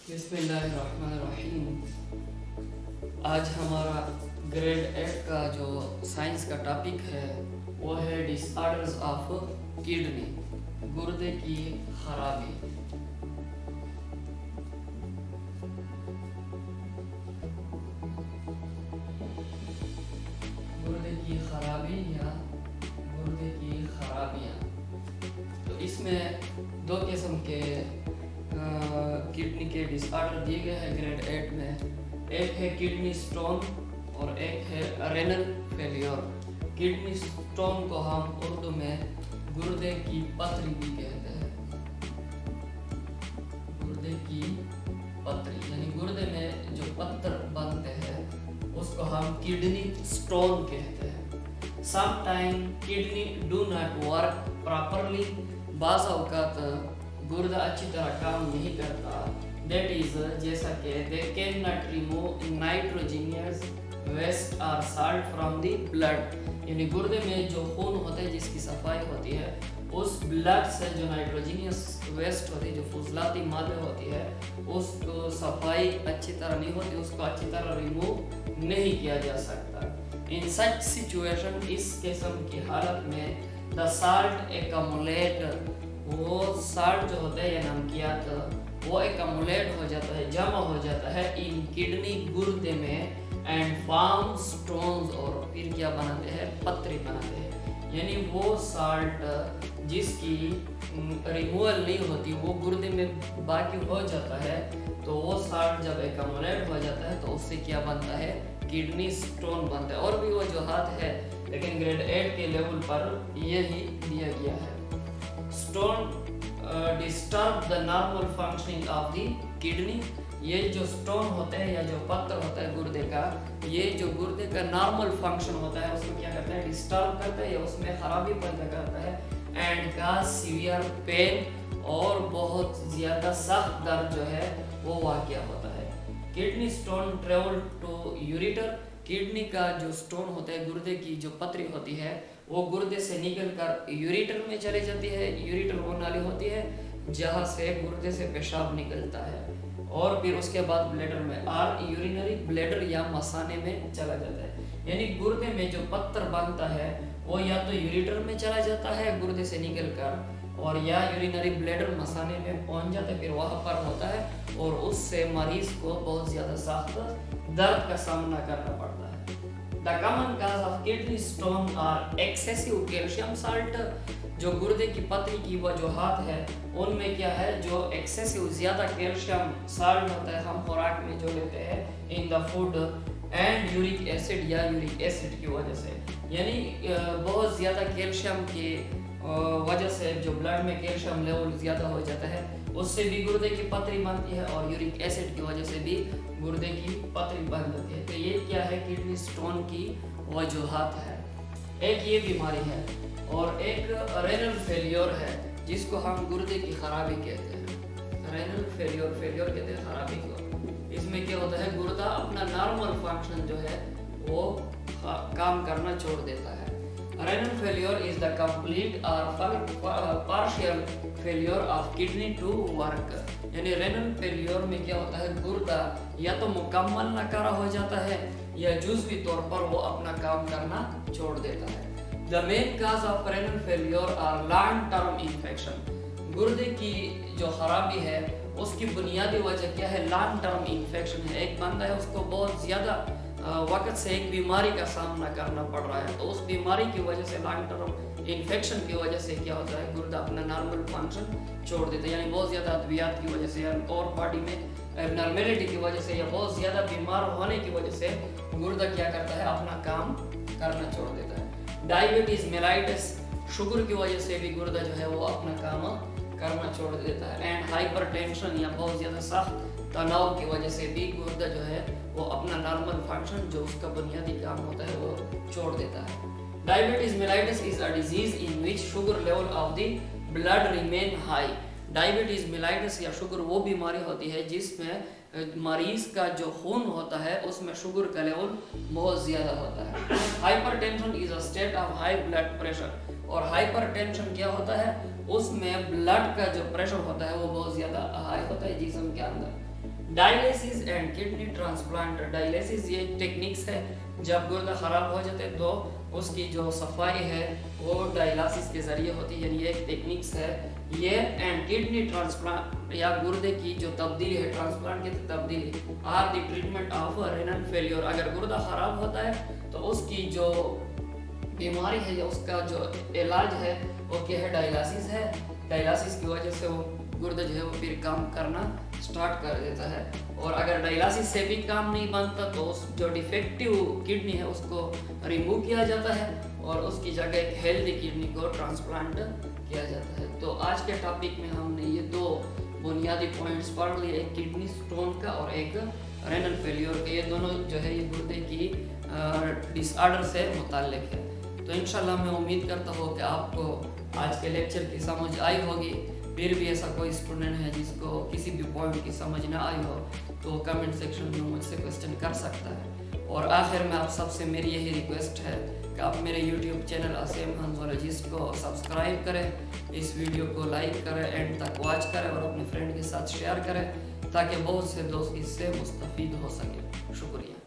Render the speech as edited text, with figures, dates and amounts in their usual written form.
बिस्मिल्लाहिर्रहमानिर्रहीम। आज हमारा ग्रेड 8 का जो साइंस का टॉपिक है वो है डिसऑर्डर्स ऑफ किडनी, गुर्दे की खराबी। गुर्दे की खराबी या गुर्दे की खराबियाँ। तो इसमें दो किस्म के किडनी के डिसऑर्डर दिए गए हैं ग्रेड 8 में। एक है किडनी स्टोन और एक है रेनल फेलियर। किडनी स्टोन को हम उर्दू में गुर्दे की पथरी भी कहते हैं। गुर्दे की पथरी यानी गुर्दे में जो पत्थर बनते हैं उसको हम किडनी स्टोन कहते हैं। Sometime kidney do not work properly, बाज़ औक़ात गुर्दा अच्छी तरह काम नहीं करता। दैट इज जैसा कि they can not remove nitrogenous waste और साल्ट फ्रॉम द ब्लड, यानी गुर्दे में जो खून होता है जिसकी सफाई होती है उस ब्लड से जो नाइट्रोजनियस वेस्ट होती है, जो फुजलाती मादे होती है, उसको सफाई अच्छी तरह नहीं होती, उसको अच्छी तरह रिमूव नहीं किया जा सकता। इन सच सिचुएशन, इस किस्म की हालत में द साल्ट एक्यूमुलेट, वो साल्ट जो होता है या नमकियात वो एक्यूमुलेट हो जाता है, जमा हो जाता है इन किडनी गुर्दे में एंड फॉर्म स्टोन्स, और फिर क्या बनाते हैं, पथरी बनाते हैं। यानी वो साल्ट जिसकी रिमूवल नहीं होती वो गुर्दे में बाकी हो जाता है, तो वो साल्ट जब एक्यूमुलेट हो जाता है तो उससे क्या बनता है, किडनी स्टोन बनता है। और भी वजूहात है लेकिन ग्रेड 8 के लेवल पर यही दिया गया है। Stone disturb the normal functioning of the kidney. ये जो स्टोन होते हैं या जो पत्थर होता है गुर्दे का, ये जो गुर्दे का नॉर्मल फंक्शन होता है उसको क्या करता है, डिस्टर्ब करता है या उसमें खराबी पैदा करता है। एंड का सीवियर पेन, और बहुत ज़्यादा सख्त दर्द जो है वो वाक़या होता है। Kidney stone travel to ureter. Kidney का जो स्टोन होता है, गुर्दे की जो पथरी होती है वो गुर्दे से निकलकर यूरेटर में चले जाती है। यूरेटर वो नाली होती है जहाँ से गुर्दे से पेशाब निकलता है, और फिर उसके बाद ब्लैडर में, और यूरिनरी ब्लैडर या मसाने में चला जाता है। यानी गुर्दे में जो पत्थर बनता है वो या तो यूरेटर में चला जाता है गुर्दे से निकलकर, और या यूरिनरी ब्लैडर मसाने में पहुंच जाता है, फिर वहाँ पर होता है और उससे मरीज को बहुत ज़्यादा सख्त दर्द का सामना करना पड़ता है। The common cause of kidney stone are excessive calcium salt। जो गुर्दे की पथरी की वजूहात है उनमें क्या है, जो एक्सेसिव ज़्यादा कैल्शियम साल्ट होता है हम खुराक में जो लेते हैं in the food, and uric acid या यूरिक एसिड की वजह से, यानी बहुत ज़्यादा कैल्शियम की वजह से जो ब्लड में कैल्शियम लेवल ज़्यादा हो जाता है उससे भी गुर्दे की पथरी बनती है, और यूरिक एसिड की वजह से भी गुर्दे की पथरी बन जाती है। तो ये क्या है, किडनी स्टोन की वजूहात है। एक ये बीमारी है, और एक रेनल फेलियर है जिसको हम गुर्दे की खराबी कहते हैं। रेनल फेलियर कहते हैं खराबी को। इसमें क्या होता है, गुर्दा अपना नॉर्मल फंक्शन जो है वो काम करना छोड़ देता है। Renal failure is the complete और partial failure of kidney to work. यानी रेनल फेलियर में क्या होता है, गुर्दा या तो मुकम्मल नकारा हो जाता है या जुज़वी तौर पर वो अपना काम करना छोड़ देता है। The main cause of renal failure are long term infection. गुर्दे की जो खराबी है उसकी बुनियादी वजह क्या है, लॉन्ग टर्म इन्फेक्शन है। एक बंदा है उसको बहुत ज़्यादा वक्त से एक बीमारी का सामना करना पड़ रहा है, तो उस बीमारी की वजह से, लॉन्ग टर्म इन्फेक्शन की वजह से क्या होता है, गुर्दा अपना नॉर्मल फंक्शन छोड़ देता है। यानी बहुत ज़्यादा अद्वियात की वजह से और बॉडी में एबनॉर्मेलिटी की वजह से या बहुत ज़्यादा बीमार होने की वजह से गुर्दा क्या करता है, अपना काम करना छोड़ देता है। डायबिटीज़ मेलाइटिस, शुगर की वजह से भी गुर्दा जो है वो अपना काम करना छोड़ देता है। एंड हाइपरटेंशन या बहुत ज़्यादा सख्त तनाव की वजह से भी गुर्दा जो है वो अपना नॉर्मल फंक्शन जो उसका बुनियादी काम होता है वो छोड़ देता है। Diabetes mellitus is a disease in which sugar level of the blood remain high. Diabetes mellitus या शुगर वो बीमारी होती है जिसमें मरीज का जो खून होता है उसमें शुगर का लेवल बहुत ज़्यादा होता है। Hypertension is a state of high blood pressure, और हाइपरटेंशन क्या होता है, उसमें ब्लड का जो प्रेशर होता है वो बहुत ज़्यादा हाई होता है जिस्म के अंदर। Dialysis and kidney transplant, dialysis ये टेक्निक्स है, जब गुर्दा ख़राब हो जाते तो उसकी जो सफाई है वो डायलिसिस के ज़रिए होती है, यानी एक टेक्निक्स है ये। एंड किडनी ट्रांसप्लांट या गुर्दे की जो तब्दीली है, ट्रांसप्लांट की तब्दीली are the treatment of renal failure. अगर गुर्दा ख़राब होता है तो उसकी जो बीमारी है या उसका जो इलाज है वो क्या है, डायलिसिस है। डायलिसिस की वजह से वो गुर्दा जो है वो फिर काम करना स्टार्ट कर देता है। और अगर डायलिसिस से भी काम नहीं बनता तो उस जो डिफेक्टिव किडनी है उसको रिमूव किया जाता है और उसकी जगह एक हेल्दी किडनी को ट्रांसप्लांट किया जाता है। तो आज के टॉपिक में हमने ये दो बुनियादी पॉइंट्स पढ़ लिए, एक किडनी स्टोन का और एक रेनल फेलियर का। ये दोनों जो है ये गुर्दे की डिसऑर्डर से मुताल्लिक है। तो इंशाल्लाह मैं उम्मीद करता हूँ कि आपको आज के लेक्चर की समझ आई होगी। फिर भी ऐसा कोई स्टूडेंट है जिसको किसी भी पॉइंट की समझ ना आई हो तो कमेंट सेक्शन में मुझसे क्वेश्चन कर सकता है। और आखिर में आप सबसे मेरी यही रिक्वेस्ट है कि आप मेरे YouTube चैनल असीम हंसोलॉजिस्ट को सब्सक्राइब करें, इस वीडियो को लाइक करें, एंड तक वॉच करें और अपने फ्रेंड के साथ शेयर करें ताकि बहुत से दोस्त इससे मुस्तफीद हो सके। शुक्रिया।